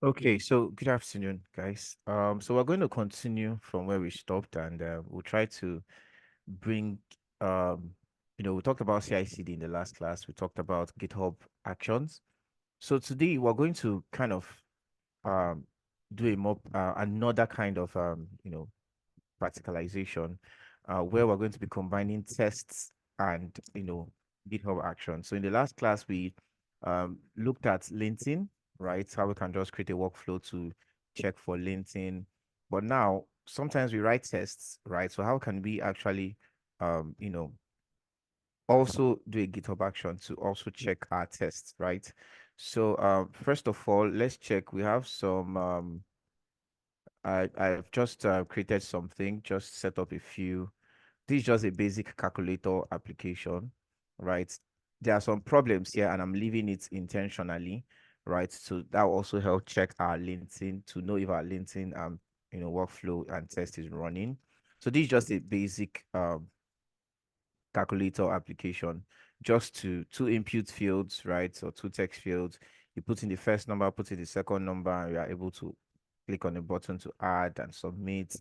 Okay, so good afternoon, guys. So we're going to continue from where we stopped, and we'll try to bring, um, we talked about CI/CD in the last class. We talked about GitHub Actions. So today we're going to kind of um, do a more another kind of practicalization, where we're going to be combining tests and GitHub Actions. So in the last class we looked at linting, right? How we can just create a workflow to check for linting. But now sometimes we write tests, right? So how can we actually um, you know, also do a GitHub action to also check our tests, right? So first of all, let's check. We have some I've just created something, just set up a few. This is just a basic calculator application, right? There are some problems here, and I'm leaving it intentionally, right? So that will also help check our linting to know if our linting workflow and test is running. So this is just a basic calculator application, just two input fields, right? So two text fields. You put in the first number, put in the second number, and you are able to click on the button to add and submit.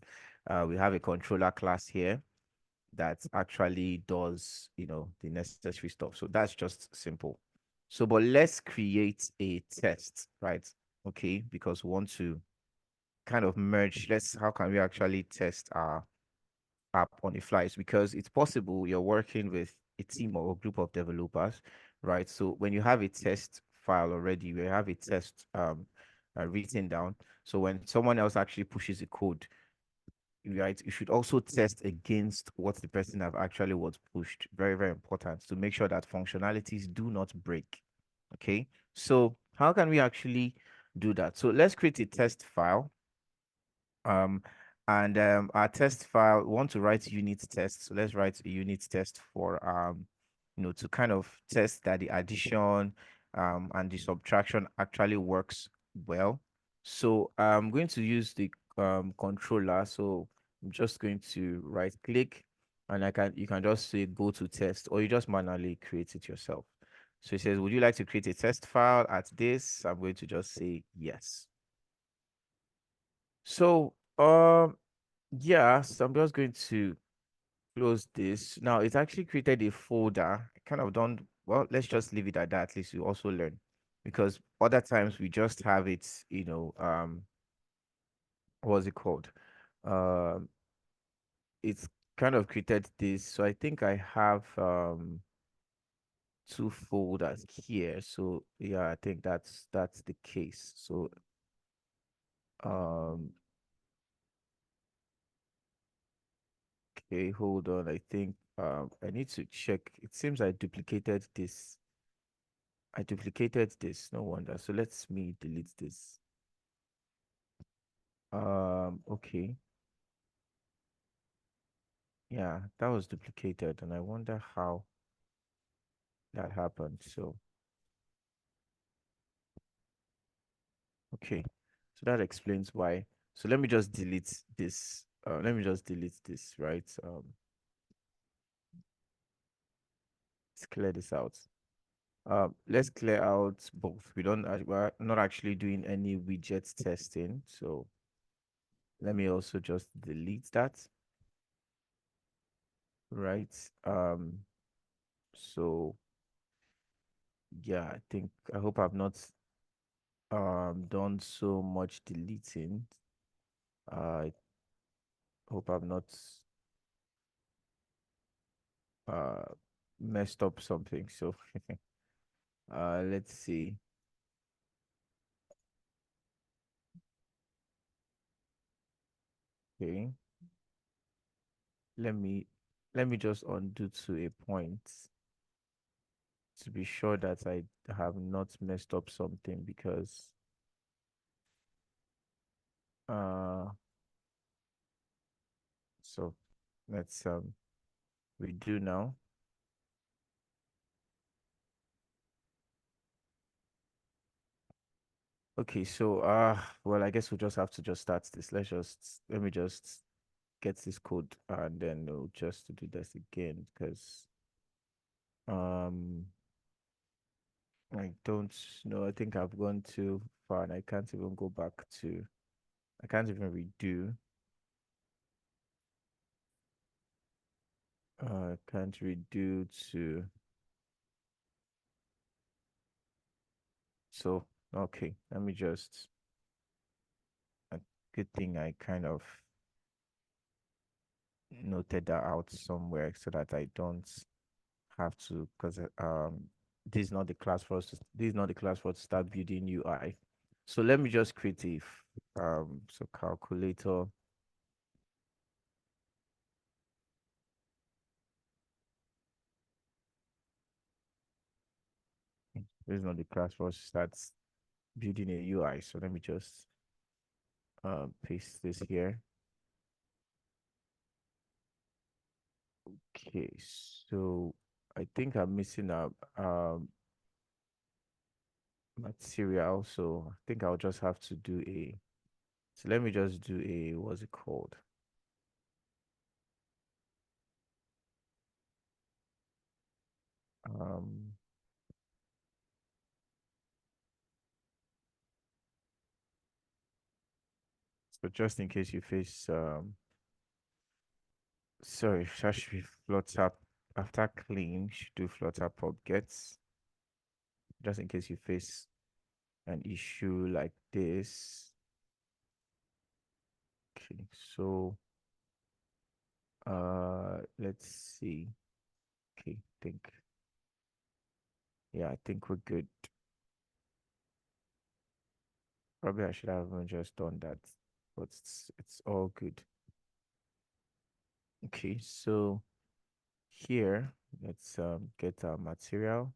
We have a controller class here that actually does, the necessary stuff. So that's just simple. So, but let's create a test, right? Okay, because we want to kind of merge. How can we actually test our app on the flies? Because it's possible you're working with a team or a group of developers, right? So when you have a test file already, you have a test written down. So when someone else actually pushes the code, right, you should also test against what the person have actually was pushed. Very, very important to make sure that functionalities do not break. Okay, so how can we actually do that? So let's create a test file. Um, and our test file, we want to write unit test. So let's write a unit test for to kind of test that the addition and the subtraction actually works well. So I'm going to use the controller. So I'm just going to right click, and you can just say go to test, or you just manually create it yourself. So it says, would you like to create a test file at this? I'm going to just say yes. So yeah, so I'm just going to close this. Now it's actually created a folder. I kind of don't, well, let's just leave it at that. At least you also learn. Because other times we just have it, what's it called? Um, it's kind of created this. So I think I have two folders here. So yeah, I think that's the case. So um okay, hold on. I think I need to check. It seems I duplicated this. No wonder. So let me delete this. Okay. Yeah, that was duplicated, and I wonder how that happened. So, okay. So that explains why. So let me just delete this. Let me just delete this, right? Let's clear this out. Let's clear out both. We're not actually doing any widget testing. So let me also just delete that, right? So yeah, I hope I've not done so much deleting. I hope I've not uh messed up something. So let's see. Okay. Let me let me just undo to a point to be sure that I have not messed up something, because uh so let's redo now. Okay, so well, I guess we'll just have to just start this. Let me just get this code, and then we'll just do this again, because um I don't know. I think I've gone too far and I can't even go back to, I can't even redo. I can't redo to, so, okay, let me just, a good thing I kind of noted that out somewhere so that I don't have to, because this is not the class for us to, this is not the class for us to start building UI. So let me just create a so calculator. This is not the class for us to start building a UI. So let me just paste this here. Okay, so I think I'm missing a material, so I think I'll just have to do a, so let me just do a, what's it called? Um, so just in case you face sorry, that should be Flutter after clean, should do Flutter pub gets, just in case you face an issue like this. Okay, so let's see. Okay, think, yeah, I think we're good. Probably I should have just done that, but it's all good. Okay, so here let's get our material,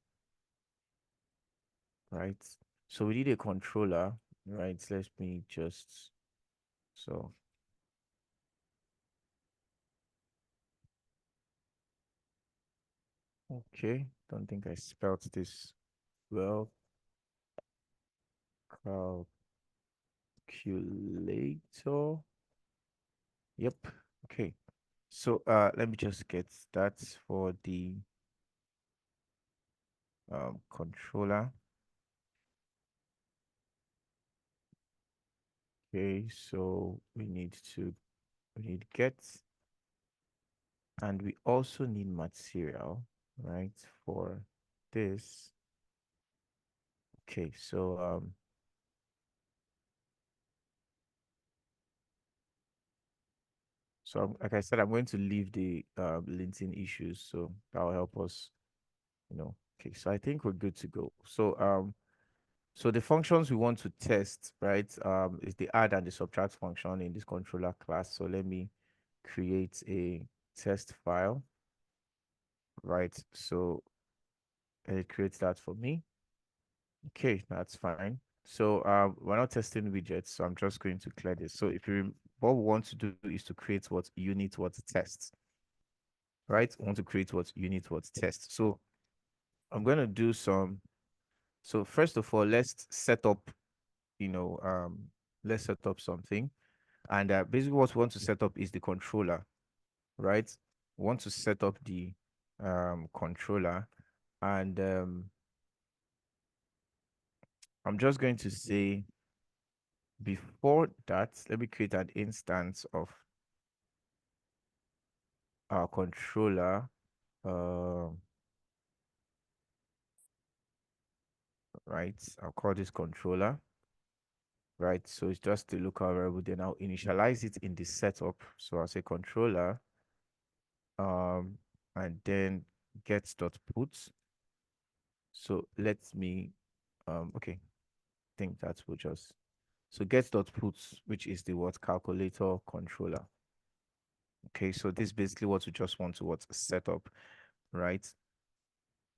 right? So we need a controller, right? Let me just, so okay, don't think I spelled this well. Calculator. Yep. Okay. So let me just get that for the controller. Okay, so we need get, and we also need material, right, for this. Okay, so like I said, I'm going to leave the linting issues, so that'll help us, you know. Okay, so I think we're good to go. So the functions we want to test, right, is the add and the subtract function in this controller class. So let me create a test file, right? So it creates that for me. Okay, that's fine. So we're not testing widgets, so I'm just going to clear this. So if you, what we want to do is to create what unit what test, right? We want to create what unit what test. So I'm going to do some. So first of all, let's set up, you know, let's set up something. And basically what we want to set up is the controller, right? We want to set up the controller. And I'm just going to say, before that, let me create an instance of our controller. Right? I'll call this controller, right? So it's just the local variable. Then I'll initialize it in the setup. So I'll say controller, um, and then get dot put. So let me, okay, I think that will just, so get dot put, which is the what calculator controller. Okay, so this is basically what we just want to what set up, right?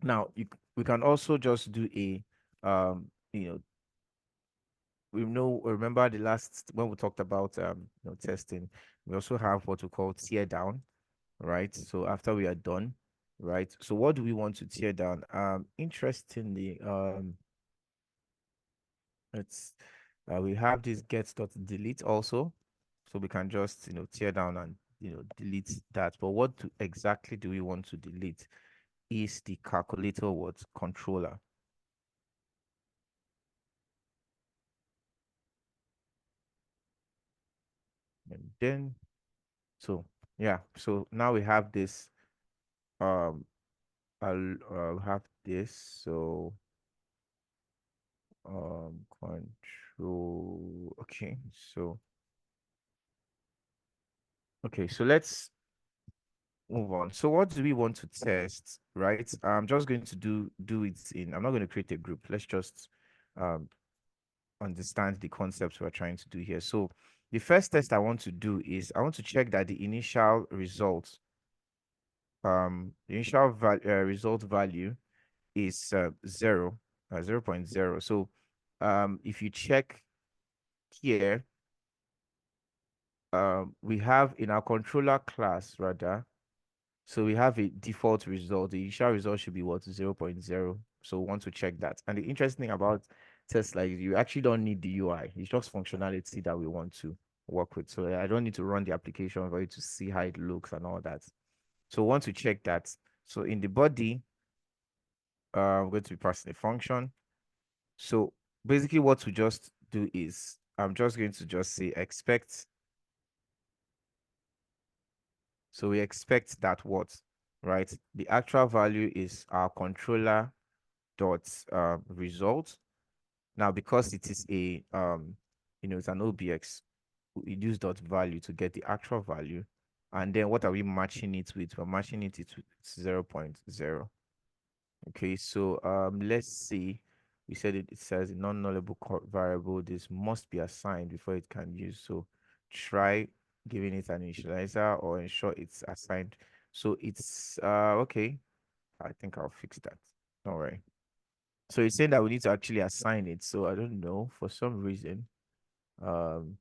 Now we can also just do a you know, we know, remember the last when we talked about you know, testing, we also have what we call tear down, right? So after we are done, right? So what do we want to tear down? Interestingly, it's we have this get dot delete also, so we can just, you know, tear down and, you know, delete that. But exactly do we want to delete is the calculator what controller. And then, so yeah, so now we have this, I'll have this, so control, okay, so, okay, so let's move on. So what do we want to test, right? I'm just going to do it in, I'm not going to create a group. Let's just um, understand the concepts we're trying to do here. So the first test I want to do is I want to check that the initial result, the initial result value is 0, 0 0.0. So if you check here, we have in our controller class rather, so we have a default result. The initial result should be what? 0 0.0. So we want to check that. And the interesting thing about tests like you actually don't need the UI. It's just functionality that we want to work with. So I don't need to run the application for you to see how it looks and all that. So we want to check that. So in the body, I'm going to be passing a function. So basically what we just do is I'm just going to just say expect. So we expect that what, right? The actual value is our controller dot result. Now, because it is a it's an OBX, we use dot value to get the actual value. And then what are we matching it with? We're matching it with 0 0.0. Okay, so let's see. We said it says a non-nullable variable. This must be assigned before it can use. So try giving it an initializer or ensure it's assigned. So it's okay. I think I'll fix that. Don't worry. So it's saying that we need to actually assign it. So I don't know, for some reason, um,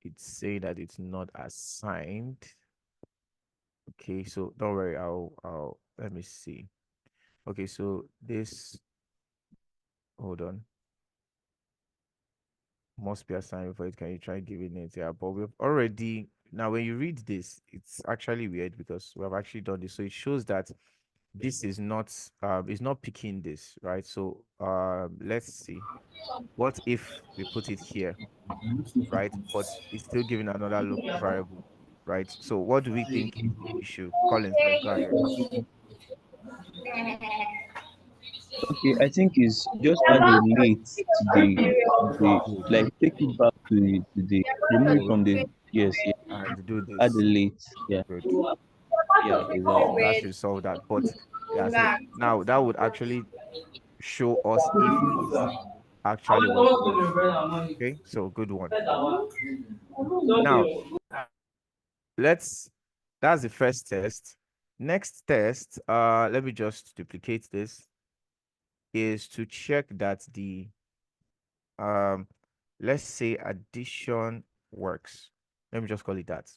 it's saying that it's not assigned. Okay, so don't worry, I'll let me see. Okay, so this, hold on, must be assigned before it can you try giving it, yeah, but we've already, now when you read this, it's actually weird because we have actually done this. So it shows that this is not picking this, right? So let's see. What if we put it here, right? But it's still giving another local variable, right? So what do we think is the issue? Collins, let's go ahead. Okay, I think it's just add a late to the Good, like take it back to the remove it good. from the yes, yeah. And do Add a this. late. Yeah. Good. Yeah, So exactly. that should solve that. But yeah, so now that would actually show us if it's actually what we want. Okay, so good one. Now let's, that's the first test. Next test, let me just duplicate this, is to check that the um let's say addition works. Let me just call it that.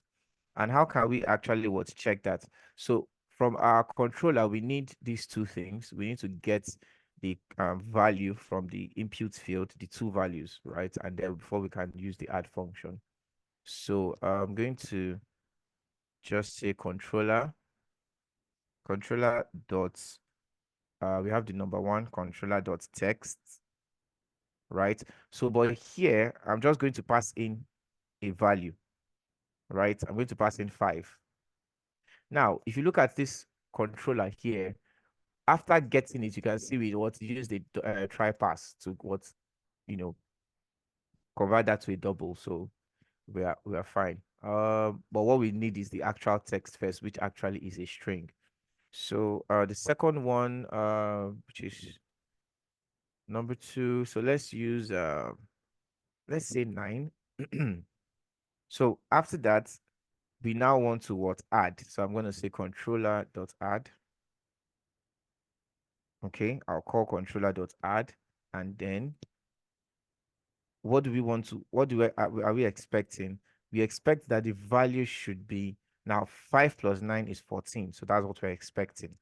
And how can we actually what check that? So from our controller, we need these two things. We need to get the value from the input field, the two values, right? And then before we can use the add function. So I'm going to just say controller dot, we have the number one, controller dot text, right? So but here I'm just going to pass in a value, right? I'm going to pass in 5. Now, if you look at this controller here, after getting it, you can see we what use the try pass to what, you know, convert that to a double. So we are fine. But what we need is the actual text first, which actually is a string. So the second one, which is number 2. So let's use let's say 9. So after that, we now want to what add. So I'm going to say controller dot add. Okay, I'll call controller dot add, and then what do we want to, what do are we expecting? We expect that the value should be, now 5 plus 9 is 14. So that's what we're expecting,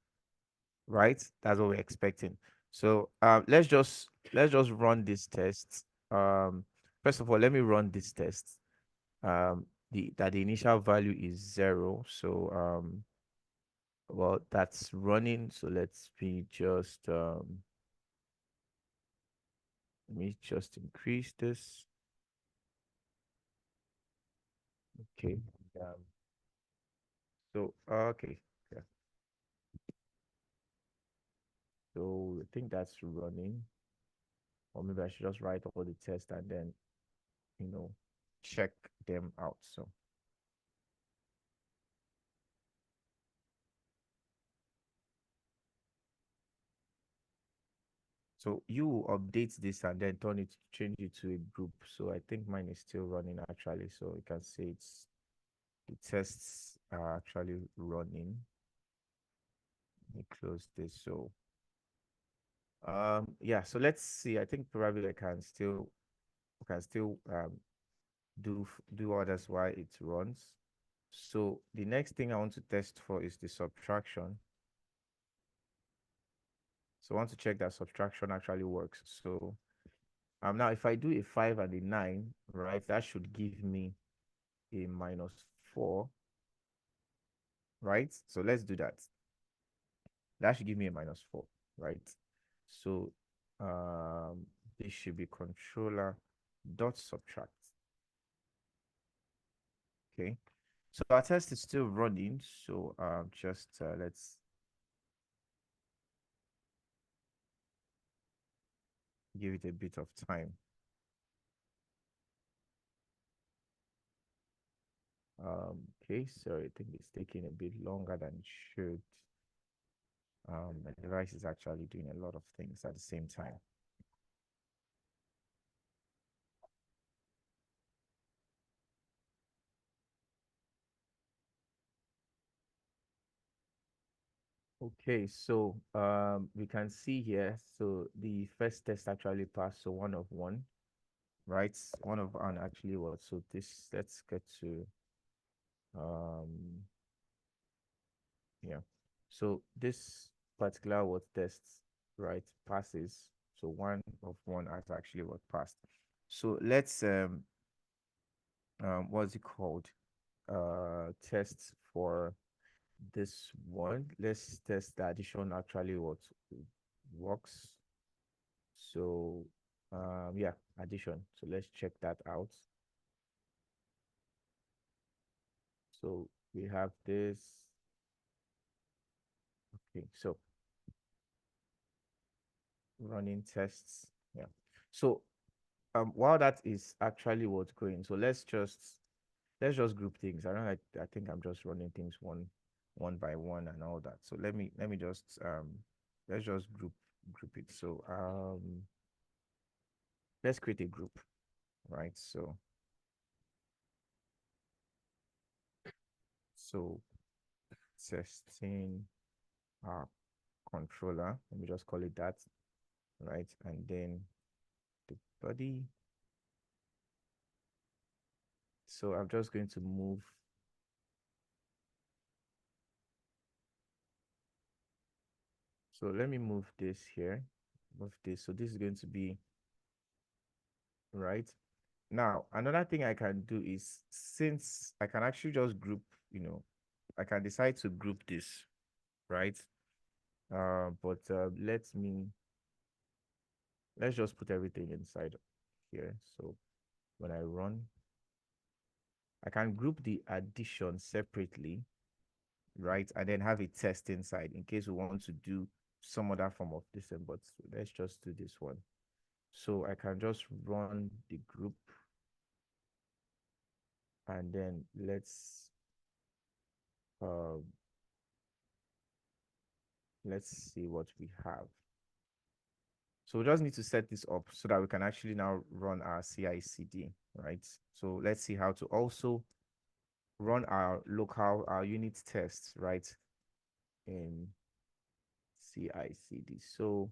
right? That's what we're expecting. So let's just run this test. First of all, let me run this test. The initial value is 0. So well, that's running. So let me just increase this. Okay. Um, okay. Yeah. So I think that's running. Or maybe I should just write all the tests and then, you know, check them out. So you update this and then turn it, change it to a group. So I think mine is still running actually. So you can see it's the tests are actually running. Let me close this. So yeah, so let's see. I think probably I can still do others while it runs. So the next thing I want to test for is the subtraction. So I want to check that subtraction actually works. So now if I do a 5 and a 9, right, that should give me a -4, right? So let's do that. That should give me a -4, right? So this should be controller dot subtract. Okay. So our test is still running. So just let's give it a bit of time. Okay, so I think it's taking a bit longer than it should. My device is actually doing a lot of things at the same time. Okay, so we can see here. So the first test actually passed. So 1 of 1, right? 1 of 1 actually was. So this, let's get to yeah. So this particular word test, right, passes. So 1 of 1 has actually what passed. So let's what's it called? Test for this one. Let's test the addition actually what works. So yeah, addition. So let's check that out. So we have this. Okay, so running tests. Yeah. So while that is actually what's going, so let's just group things. I think I'm just running things one by one and all that. So let me just let's just group it. So let's create a group, right? So testing our controller, let me just call it that, right? And then the body. So I'm just going to move. So let me move this here, move this. So this is going to be right. Now, another thing I can do is, since I can actually just group, I can decide to group this, right? But let's just put everything inside here. So when I run, I can group the addition separately, right? And then have a test inside in case we want to do some other form of this. But let's just do this one. So I can just run the group and then uh, let's see what we have. So we just need to set this up so that we can actually now run our CI/CD, right? So let's see how to also run our unit tests, right, in CI/CD. So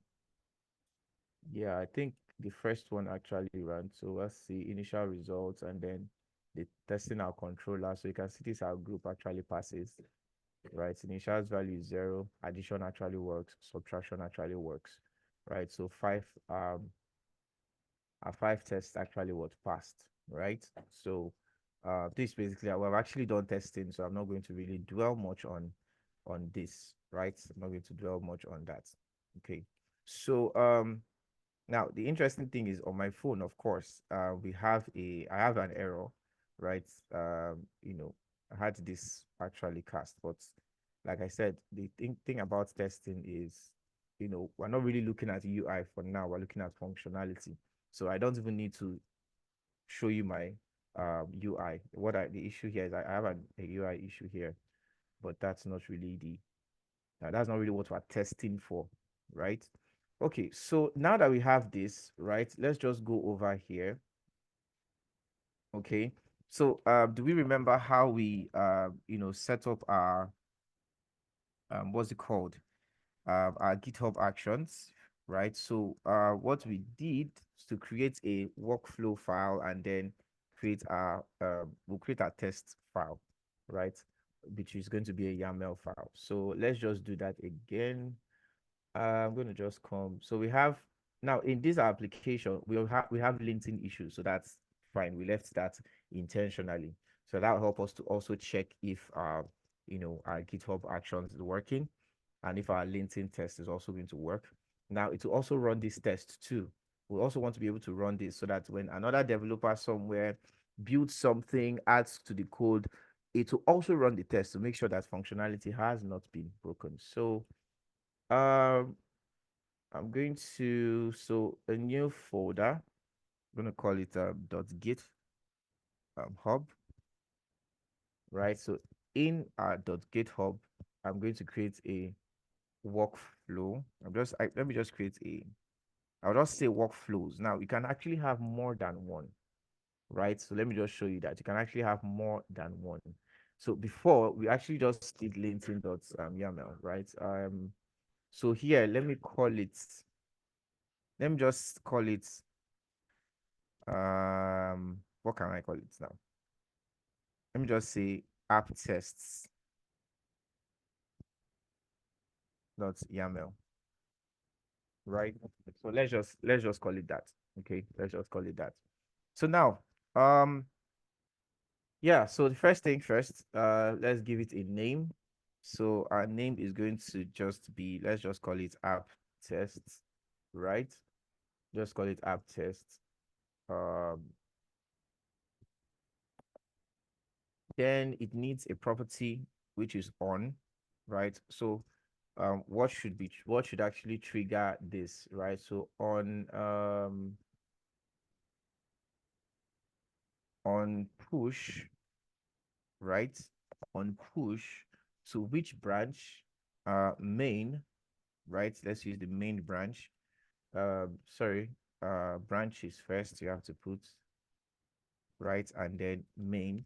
yeah, I think the first one actually ran. So let's see initial results and then the testing our controller. So you can see this our group actually passes, right? Initial value is 0, addition actually works, subtraction actually works, right? So our 5 tests actually what passed, right? So this basically we've actually done testing, so I'm not going to really dwell much on this, right? I'm not going to dwell much on that. Okay. So now the interesting thing is on my phone, of course, I have an error, right? I had this actually cast, but like I said, the thing about testing is, we're not really looking at UI for now. We're looking at functionality. So I don't even need to show you my UI. The issue here is I have a UI issue here, but that's not really what we're testing for, right? Okay, so now that we have this, right, let's just go over here. Okay, so do we remember how we set up our what's it called? Our GitHub actions, right? So what we did is to create a workflow file and then we'll create our test file, right? Which is going to be a YAML file. So let's just do that again. I'm going to just come. So we have now in this application, we have linting issues. So that's fine. We left that intentionally. So that will help us to also check if our GitHub actions is working and if our linting test is also going to work. Now it will also run this test too. We also want to be able to run this so that when another developer somewhere builds something, adds to the code, it will also run the test to make sure that functionality has not been broken. So um I'm going to, so a new folder, I'm going to call it .git hub, right? So in our .github, I'm going to create a workflow. Let me just create I'll just say workflows. Now you can actually have more than one, right? So let me just show you that you can actually have more than one. So before we actually just did linting.yaml, right? So here, let me just call it what can I call it now? Let me just say app tests dot YAML, right? So let's just call it that. Okay, let's just call it that. So now, yeah, so the first thing first, let's give it a name. So our name is going to just be, let's just call it app tests, right? Just call it app tests. Um, then it needs a property which is on, right? So what should actually trigger this, right? So on push, right? On push to which branch? Main, right? Let's use the main branch. Sorry, branches first you have to put, right? And then main.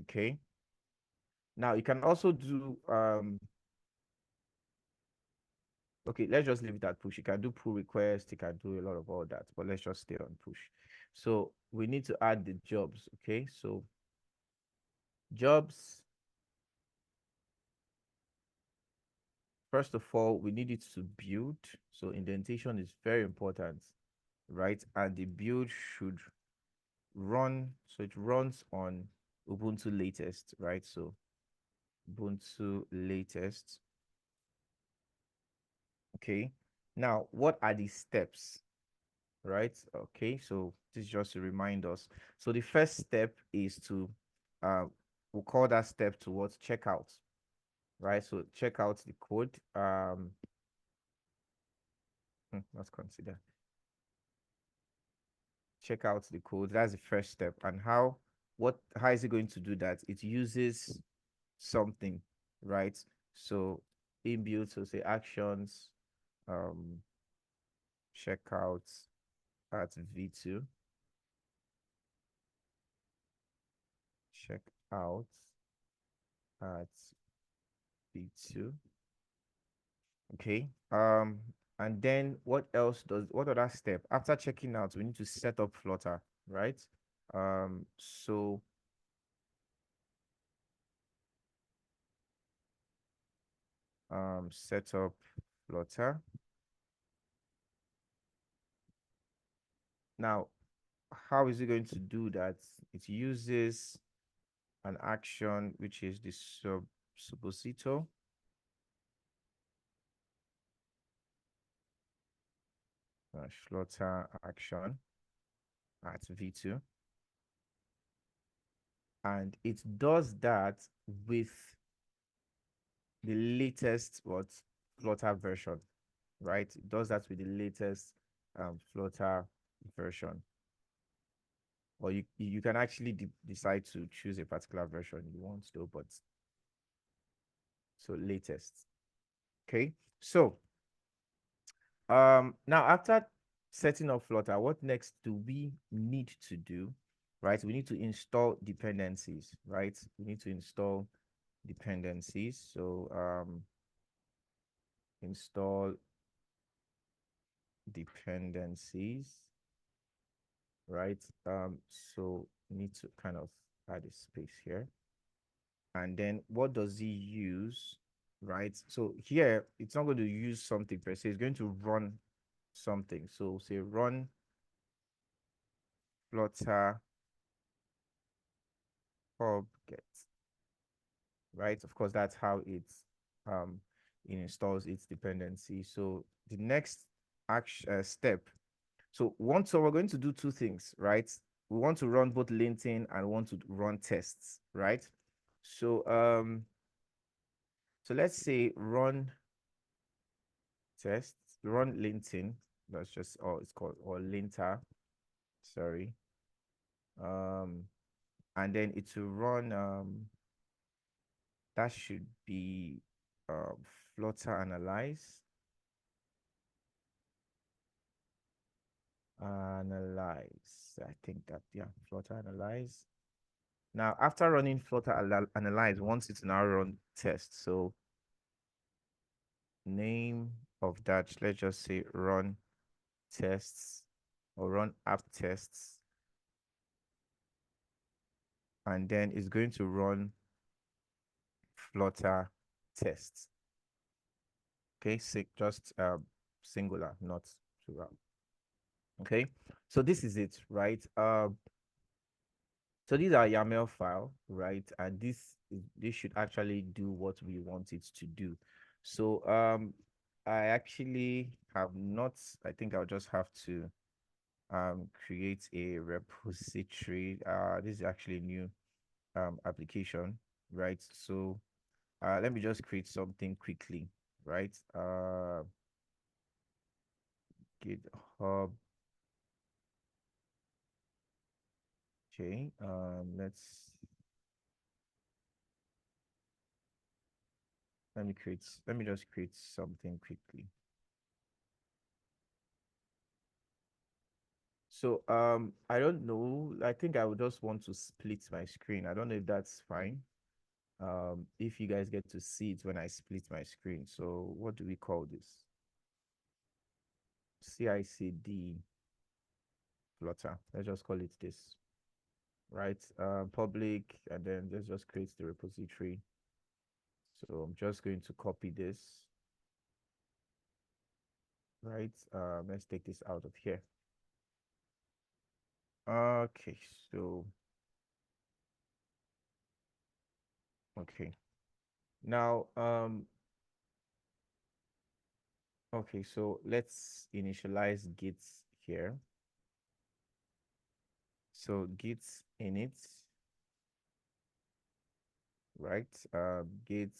Okay. Now you can also do okay, let's just leave it at push. You can do pull request, you can do a lot of all that, but let's just stay on push. So we need to add the jobs. Okay, so jobs, first of all, we need it to build. So indentation is very important, right? And the build should run, so it runs on Ubuntu latest, right? So Ubuntu latest. Okay. Now, what are the steps? Right? Okay, so this is just to remind us. So the first step is to uh we'll call that step towards checkout, right? So check out the code. Let's consider check out the code. That's the first step. And how is it going to do that? It uses something, right? So inbuilt, so say actions, um checkout at v2, check out at v2. Okay. And then what other step? After checking out, we need to set up Flutter, right? So set up Flutter. Now, how is it going to do that? It uses an action which is the supposito. Flutter action at v2. and it does that with the latest Flutter version, right? It does that with the latest Flutter version. Or you can actually decide to choose a particular version you want to, but so latest. Okay, so now after setting up Flutter, what next do we need to do? Right, we need to install dependencies, right? We need to install dependencies. So install dependencies, right? So we need to kind of add a space here. And then what does he use, right? So here it's not going to use something per se, it's going to run something. So say run Flutter pub get, right? Of course, that's how um it installs its dependency. So the next action step. So we're going to do two things, right? We want to run both linting and want to run tests, right? So so let's say run tests, run linting. That's just it's called or linter. Sorry. Um and then it will run that should be Flutter analyze. Analyze. I think that, yeah, Flutter analyze. Now, after running Flutter analyze, once it's now run test. So name of that, let's just say run tests or run app tests. And then it's going to run Flutter tests. Okay, just singular, not plural. Okay, so this is it, right? So these are YAML file, right? And this should actually do what we want it to do. So I actually have not, I think I'll just have to create a repository. This is actually a new application, right? So let me just create something quickly, right? GitHub. Okay, let me just create something quickly. So I don't know. I think I would just want to split my screen. I don't know if that's fine. If you guys get to see it when I split my screen. So what do we call this? CICD Flutter. Let's just call it this, right? Public, and then let's just create the repository. So I'm just going to copy this, right? Let's take this out of here. Okay, so okay. Now okay, so let's initialize Git here. So Git init, right? Git.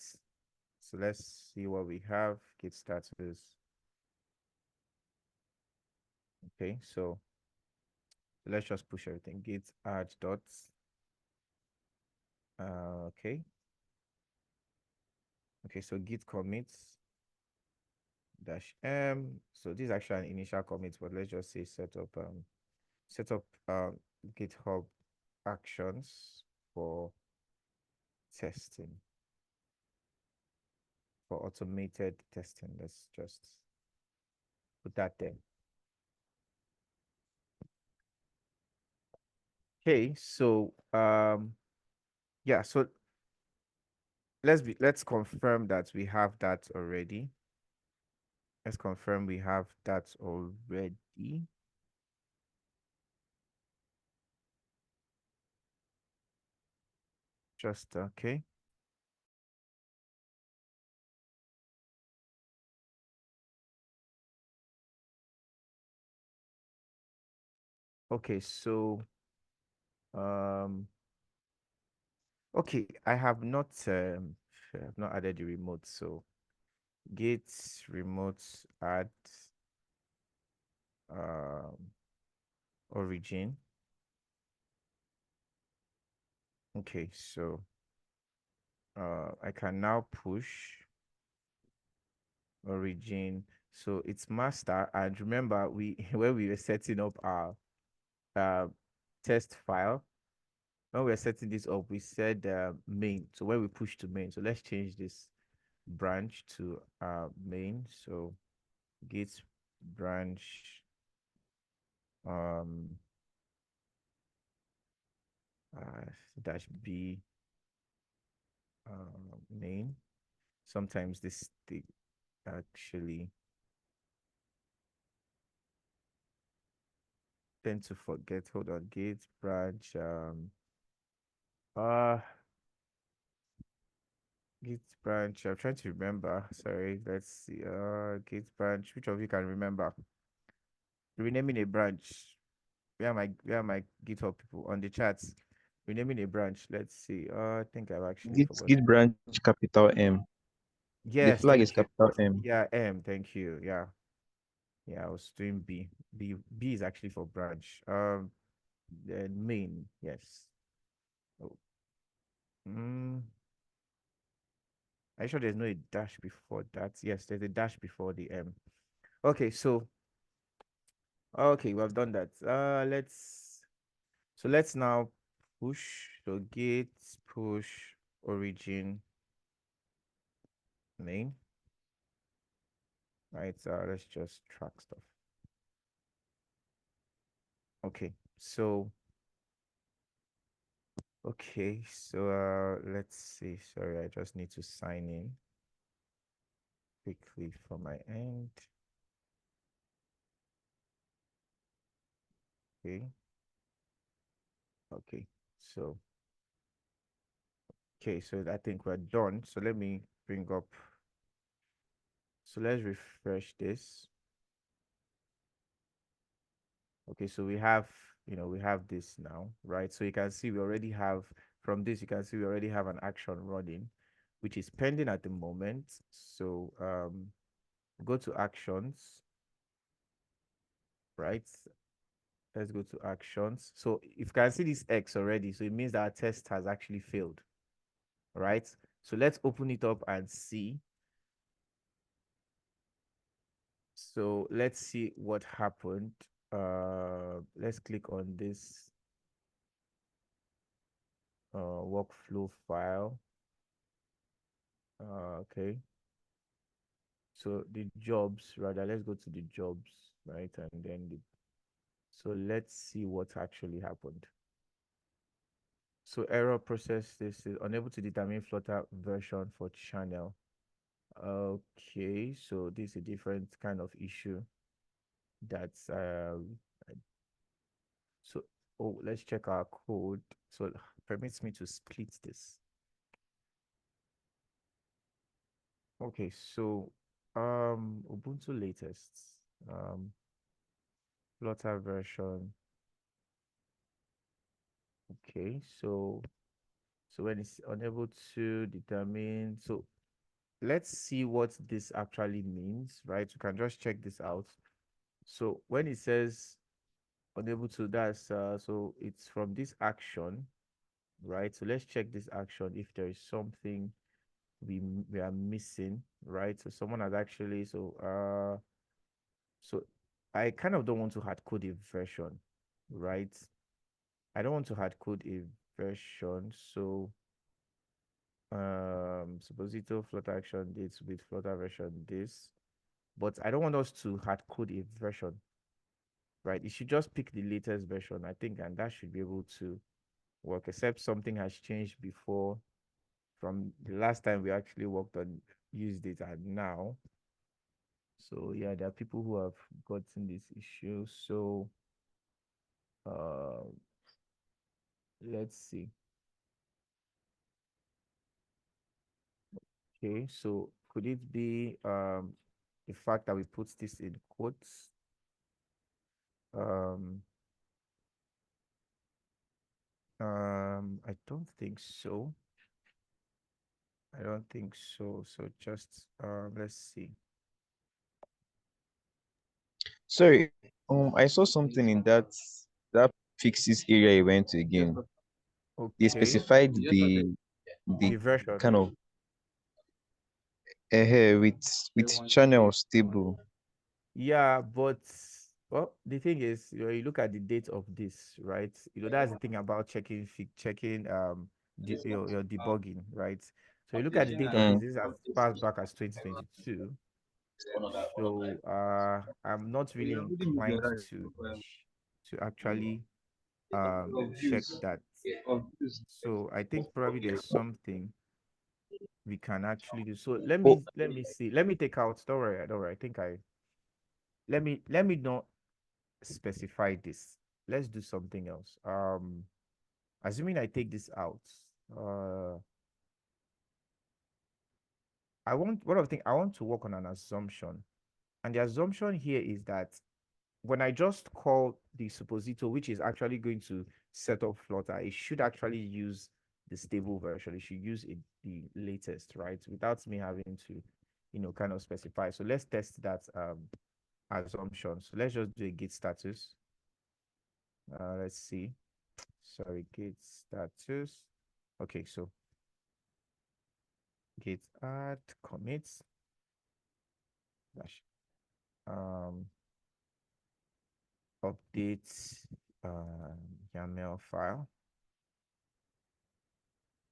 So let's see what we have. Git status. Okay, so let's just push everything. Git add dots. Okay. Okay, so Git commits dash m. So this is actually an initial commit, but let's just say set up GitHub actions for testing, for automated testing. Let's just put that there. Okay, so yeah, so let's confirm that we have that already. Let's confirm we have that already. Just okay. Okay, so um Okay, I have not added the remote, so git remote add um origin. Okay, so I can now push origin. So it's master, and remember we when we were setting up our uh test file, when we were setting this up, we said main. So when we push to main, so let's change this branch to main. So git branch um uh, dash b main. Sometimes this they actually tend to forget. Hold on, git branch uh git branch. I'm trying to remember. Sorry, let's see. Git branch. Which of you can remember? Renaming a branch. Where are my GitHub people on the chats? Renaming a branch. Let's see. I think I've actually Git forgotten. branch capital M. The Yes, flag is thank you. capital M. Yeah, thank you. Yeah. Yeah, I was doing B. B is actually for branch. Then main, yes. Oh, mm, are you sure there's no a dash before that? Yes, there's a dash before the M. Okay, so okay, we have done that. Let's now push. So git push origin main. Right, let's just track stuff. Okay, so let's see. Sorry, I just need to sign in quickly from my end. Okay, okay. So so I think we're done. So let me bring up. So let's refresh this. Okay, so we have this now, right? So you can see we already have from this, you can see we already have an action running, which is pending at the moment. So go to actions, right? Let's go to actions. So if you can see this X already, so it means that our test has actually failed, right? So let's open it up and see. So let's see what happened. Let's click on this workflow file. Okay. So the jobs, rather, let's go to the jobs, right? And then so let's see what actually happened. So error process this is unable to determine Flutter version for channel. Okay, so this is a different kind of issue. That's so oh, let's check our code. So it permits me to split this. Okay, so Ubuntu latest Flutter version. Okay, so when it's unable to determine, so let's see what this actually means, right? You can just check this out. So when it says unable to, that's so it's from this action, right? So let's check this action if there is something we are missing, right? So someone has actually so I kind of don't want to hard code a version, right? I don't want to hard code a version, so supposito Flutter action dates with Flutter version this, but I don't want us to hard code a version, right? You should just pick the latest version, I think, and that should be able to work, except something has changed before from the last time we actually worked on used it and now. So yeah, there are people who have gotten this issue. So uh let's see. Okay, so could it be the fact that we put this in quotes? Um I don't think so. I don't think so. So just let's see. Sorry, I saw something in that fixes area you went to again. They Okay, specified the the version. kind of with channel stable. Yeah, but well, the thing is, you look at the date of this, right? That's the thing about checking your debugging, right? So you look at the date of this. Mm. This is as far back as 2022. So I'm not really inclined to actually check that. So I think probably there's something we can actually do. So Oh, let me see. Let me take out. Don't worry, don't worry. I think I let me not specify this. Let's do something else. Assuming I take this out, uh, I want one of the thing I want to work on an assumption, and the assumption here is that when I just call the supposito, which is actually going to set up Flutter, it should actually use the stable version. It should use the latest, right? Without me having to, kind of specify. So let's test that assumption. So let's just do a git status. Let's see. Sorry, git status. Okay, so git add commits dash update YAML file.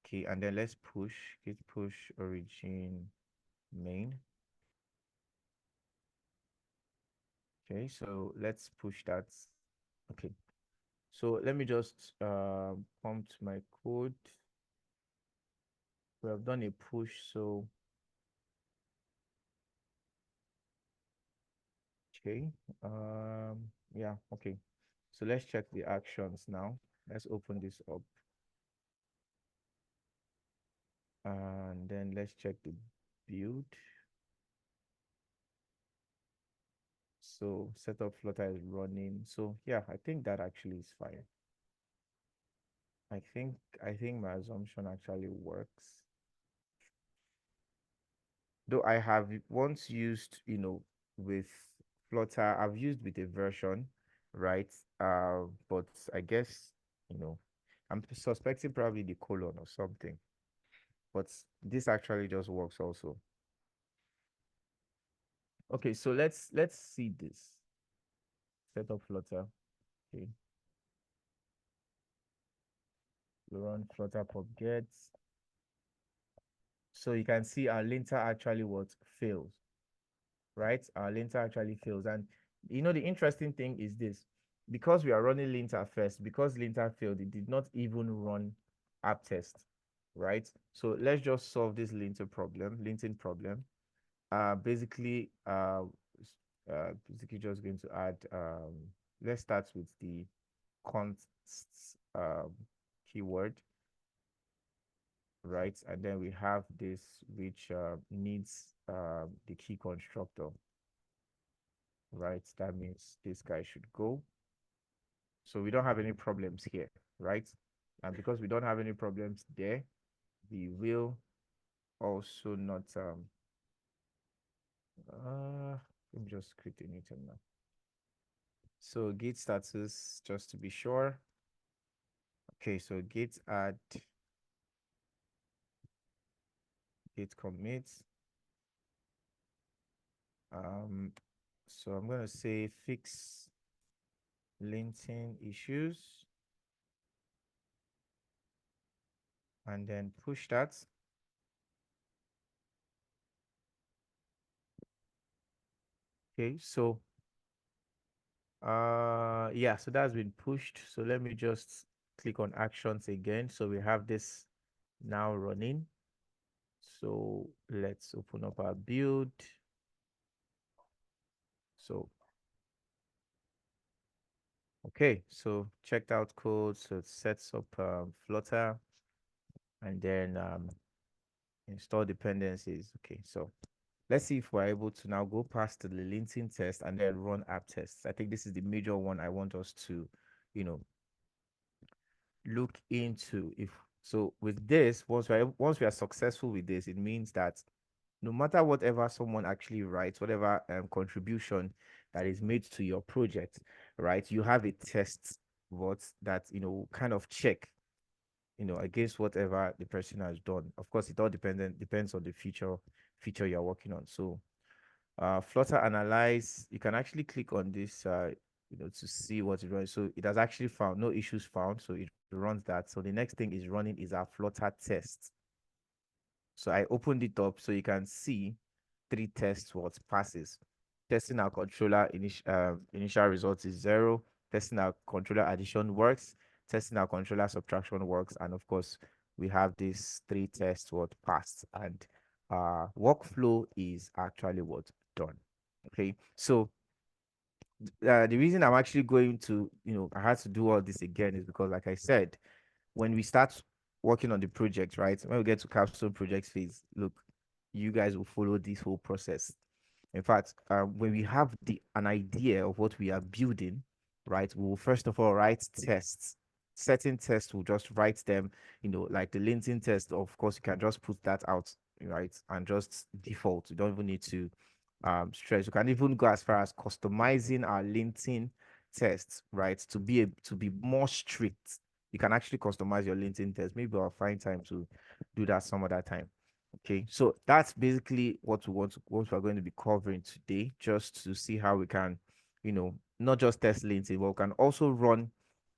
Okay, and then let's push git push origin main. Okay, so let's push that. Okay, so let me just prompt my code. We have done a push, so okay. Yeah, okay. So let's check the actions now. Let's open this up. And then let's check the build. So setup Flutter is running. So yeah, I think that actually is fine. I think my assumption actually works. Though I have once used, with Flutter, I've used with a version, right? But I guess, you know, I'm suspecting probably the colon or something. But this actually just works also. Okay, so let's see this. Setup Flutter. Okay. We run Flutter pub get. So you can see our linter actually what fails, right? Our linter actually fails. And the interesting thing is this, because we are running linter first, because linter failed, it did not even run app test, right? So let's just solve this linting problem. Basically, basically just going to add, let's start with the const keyword, right? And then we have this which needs the key constructor, right? That means this guy should go. So we don't have any problems here, right? And because we don't have any problems there, we will also not let me just create a new terminal. So git status, just to be sure. Okay, so git add git commit. So I'm gonna say fix linting issues and then push that. Okay, so yeah, so that's been pushed. So let me just click on actions again. So we have this now running. So let's open up our build. So okay, so checked out code. So it sets up Flutter and then install dependencies. Okay, so let's see if we're able to now go past the linting test and then run app tests. I think this is the major one I want us to, you know, look into. If So with this, once we are successful with this, it means that no matter whatever someone actually writes, whatever contribution that is made to your project, right, you have a test what that kind of check against whatever the person has done. Of course, it all depends on the feature you're working on. So Flutter Analyze, you can actually click on this to see what it runs. So it has actually found no issues found, so it runs that. So the next thing is running is our Flutter test. So I opened it up so you can see three tests what passes. Testing our controller initial result is 0. Testing our controller addition works. Testing our controller subtraction works. And of course, we have these three tests what passed. And workflow is actually what done. Okay. So the reason I'm actually going to, I had to do all this again is because, like I said, when we start working on the project, right? When we get to capstone project phase, look, you guys will follow this whole process. In fact, when we have an idea of what we are building, right, we will first of all write tests. Certain tests, we'll just write them, like the linting test. Of course, you can just put that out, right, and just default. You don't even need to stress. You can even go as far as customizing our linting tests, right, to be more strict. You can actually customize your linting test. Maybe I'll find time to do that some other time. Okay, so that's basically what we're going to be covering today, just to see how we can, not just test linting, but we can also run,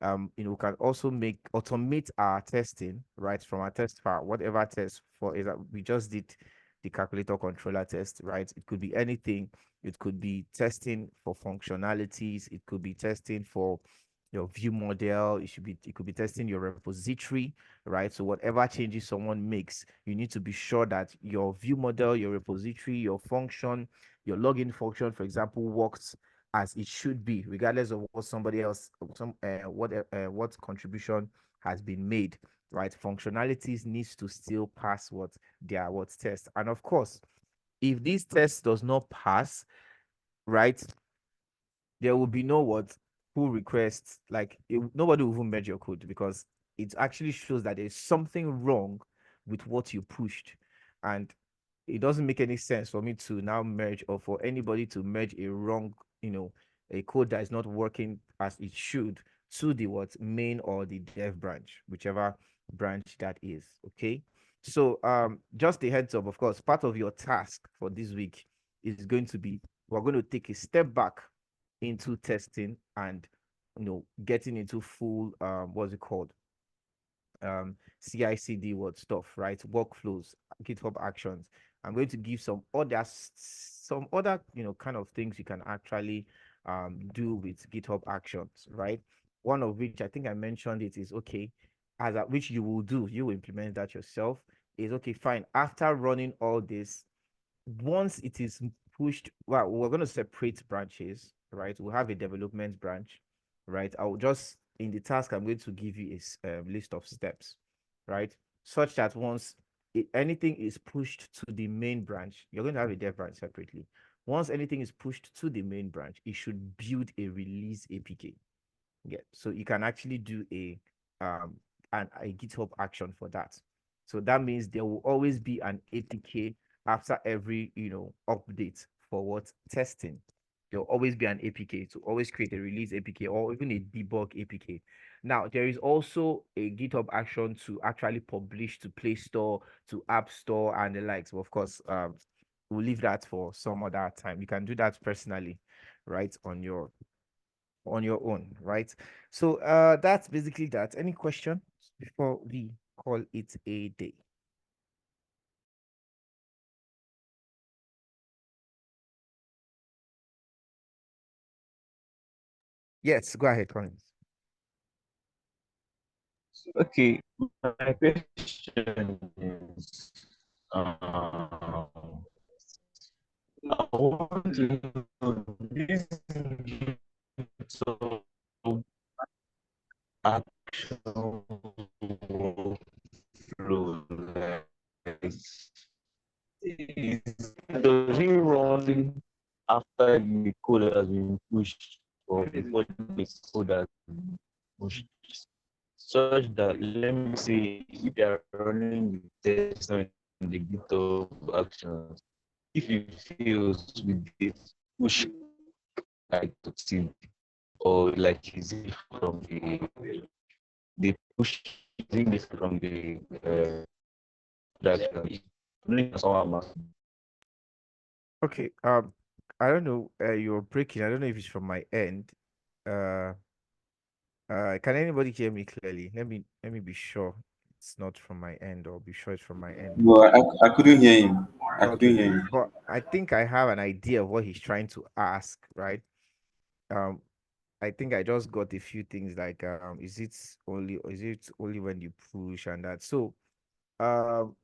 we can also automate our testing, right, from our test file, whatever test for is that we just did the calculator controller test, right? It could be anything. It could be testing for functionalities. It could be testing for your view model. It could be testing your repository, right? So whatever changes someone makes, you need to be sure that your view model, your repository, your function, your login function, for example, works as it should be, regardless of what somebody else, what contribution has been made, right? Functionalities needs to still pass what test. And of course, if this test does not pass, right, there will be no pull requests. Like nobody will even merge your code because it actually shows that there's something wrong with what you pushed, and it doesn't make any sense for me to now merge, or for anybody to merge a wrong, a code that is not working as it should, to the main or the dev branch, whichever branch that is. Okay. So just a heads up, of course, part of your task for this week is going to be, we're going to take a step back into testing and getting into full what's it called, CI/CD stuff, right? Workflows, GitHub actions. I'm going to give some other kind of things you can actually do with GitHub actions, right? One of which I think I mentioned it is, okay, which you will do, you will implement that yourself. Is okay, fine. After running all this, once it is pushed, well, we're going to separate branches, right? We'll have a development branch, right? I will just, in the task, I'm going to give you a list of steps, right? Such that once anything is pushed to the main branch, you're going to have a dev branch separately. Once anything is pushed to the main branch, it should build a release APK. Yeah, so you can actually do um a GitHub action for that. So that means there will always be an APK after every update for testing. There'll always be an APK to always create a release APK or even a debug APK. Now there is also a GitHub action to actually publish to Play Store, to App Store, and the likes. But of course, we'll leave that for some other time. You can do that personally, right, on your own, right? So that's basically that. Any question before we call it a day? Yes, go ahead, Collins. Okay, my question is, um, I want to know this GitHub action flow, like, does it run after the code has been pushed or before the code has been pushed? such that, let me say, if you are running the test on the GitHub actions, if it fails with this push like activity, or like is it from the push, is it basically from the action? I don't know if someone must. Okay. I don't know. You're breaking. I don't know if it's from my end. Uh, can anybody hear me clearly? Let me be sure it's not from my end, or be sure it's from my end. No, I couldn't hear him. I couldn't Okay. hear him. But I think I have an idea of what he's trying to ask, right? Um, I think I just got a few things like is it only when you push and that. So um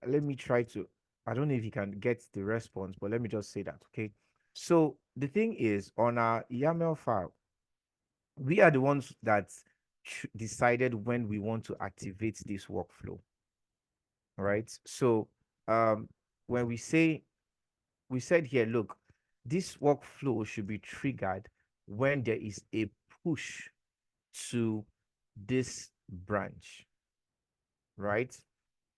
let me try to, I don't know if you can get the response, but let me just say that, okay? So the thing is, on our YAML file, we are the ones that decided when we want to activate this workflow, right? So um when we said here, look, this workflow should be triggered when there is a push to this branch, right?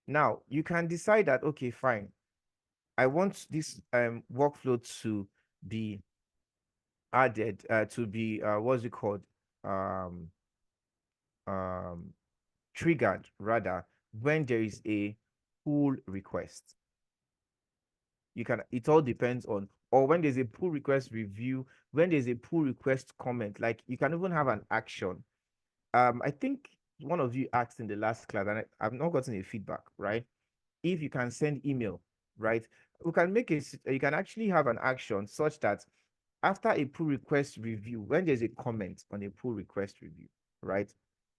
Now you can decide that, okay, fine, I want this workflow to be added, to be what's it called, um um triggered rather, when there is a pull request. You can, it all depends on, or when there's a pull request review, when there's a pull request comment, like you can even have an action. I think one of you asked in the last class, and I've not gotten a feedback, right? If you can send email, right? We can make it, you can actually have an action such that after a pull request review, when there's a comment on a pull request review, right?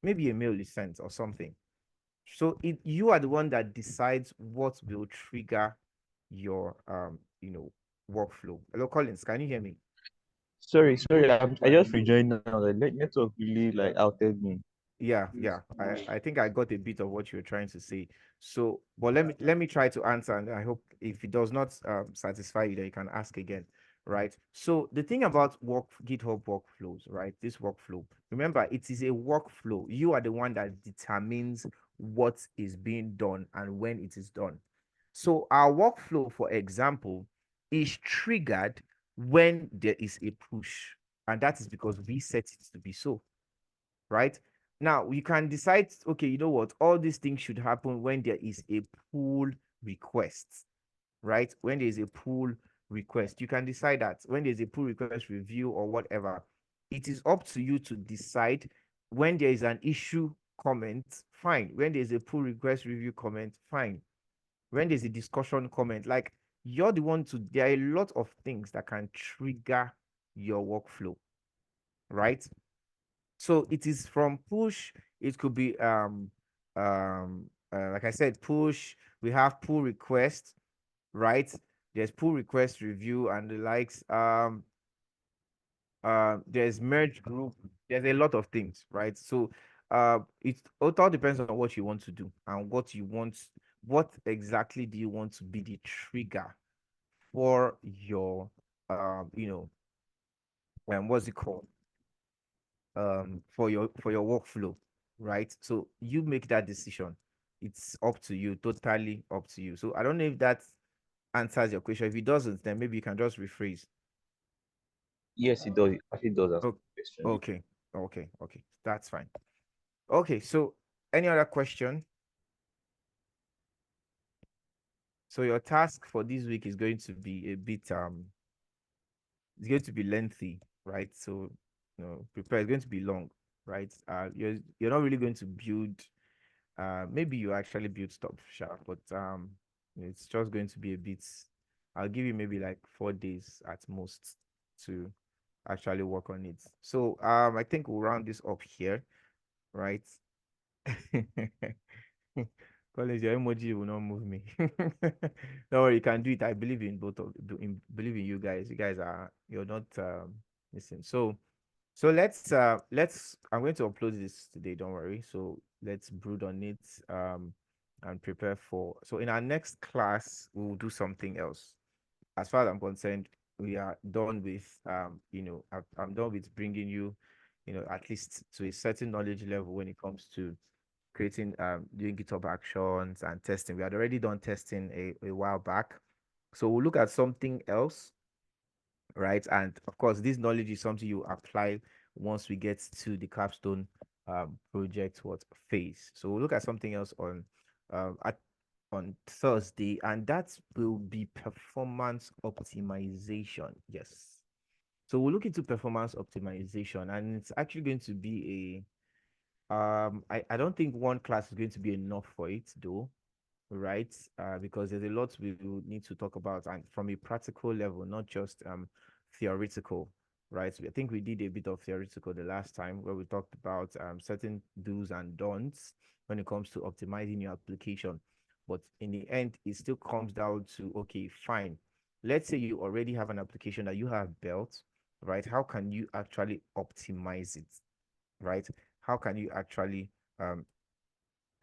Maybe a mail is sent or something. So you are the one that decides what will trigger your workflow. Hello, Collins, can you hear me? Sorry, I just rejoined now. The network really like outed me. Yeah, yeah. I think I got a bit of what you were trying to say. So, but let me try to answer, and I hope if it does not satisfy you, then you can ask again, right? So the thing about GitHub workflows, right? This workflow, remember, it is a workflow. You are the one that determines what is being done and when it is done. So our workflow, for example, is triggered when there is a push, and that is because we set it to be so, right? Now you can decide, okay, you know what, all these things should happen when there is a pull request, right? When there is a pull request, you can decide that when there's a pull request review or whatever, it is up to you to decide. When there is an issue comment, fine. When there's a pull request review comment, fine. When there's a discussion comment, like, you're the one to, there are a lot of things that can trigger your workflow, right? So it is from push. It could be like I said, push. We have pull request, right? There's pull request review and the likes. There's merge group. There's a lot of things, right? So it all depends on what you want to do and what you want. What exactly do you want to be the trigger for your what's it called, for your workflow, right? So you make that decision. It's up to you, totally up to you. So I don't know if that answers your question. If it doesn't, then maybe you can just rephrase. Yes, it does. It actually does answer Oh, the question. okay, okay, that's fine. Okay, so any other question? So your task for this week is going to be a bit it's going to be lengthy, right? So prepare. It's going to be long, right? You're not really going to build. Maybe you actually build stuff, sure, but it's just going to be a bit. I'll give you maybe like 4 days at most to actually work on it. So I think we'll round this up here, right? College, your emoji will not move me. Don't worry, you can do it. I believe in both of believe in you guys. You guys you're not listen. So let's I'm going to upload this today, don't worry. So let's brood on it and prepare for, so in our next class we will do something else. As far as I'm concerned, we are done with I'm done with bringing you at least to a certain knowledge level when it comes to creating doing GitHub actions and testing. We had already done testing a while back. So we'll look at something else, right? And of course, this knowledge is something you apply once we get to the capstone project phase. So we'll look at something else at on Thursday, and that will be performance optimization. Yes. So we'll look into performance optimization, and it's actually going to be I don't think one class is going to be enough for it though, right? Because there's a lot we will need to talk about, and from a practical level, not just theoretical, right? I think we did a bit of theoretical the last time where we talked about certain do's and don'ts when it comes to optimizing your application. But in the end, it still comes down to, okay, fine. Let's say you already have an application that you have built, right? How can you actually optimize it, right? How can you actually um,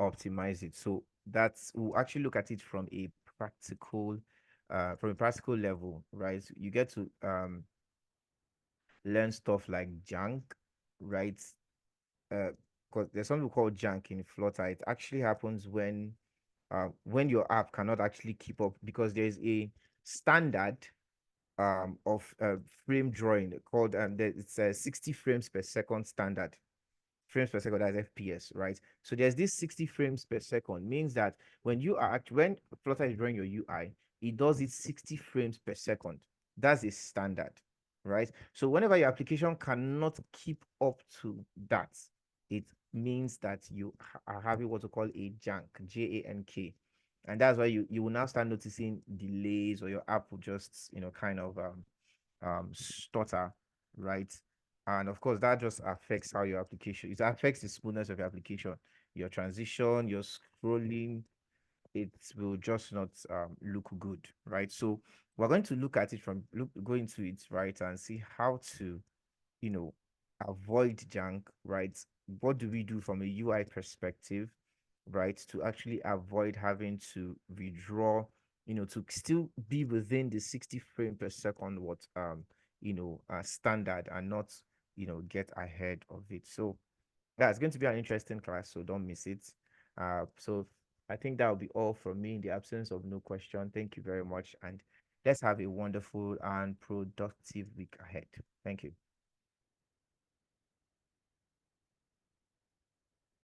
optimize it? So that's we'll actually look at it from a practical level, right? You get to learn stuff like jank, right? Because there's something called jank in Flutter. It actually happens when your app cannot actually keep up because there's a standard of frame drawing called it's a 60 frames per second standard. Frames per second, that's FPS, right? So there's this 60 frames per second, means that when Flutter is drawing your UI, it does it 60 frames per second. That's a standard, right? So whenever your application cannot keep up to that, it means that you are having what we call a jank, JANK. And that's why you will now start noticing delays, or your app will just, kind of stutter, right? And of course, that just affects how your application, it affects the smoothness of your application, your transition, your scrolling, it will just not look good, right? So we're going to look at it go into it, right, and see how to, you know, avoid junk, right? What do we do from a UI perspective, right, to actually avoid having to redraw, to still be within the 60 frame per second standard, and not, get ahead of it. So that's going to be an interesting class, so don't miss it. So I think that will be all from me in the absence of no question. Thank you very much, and let's have a wonderful and productive week ahead. Thank you.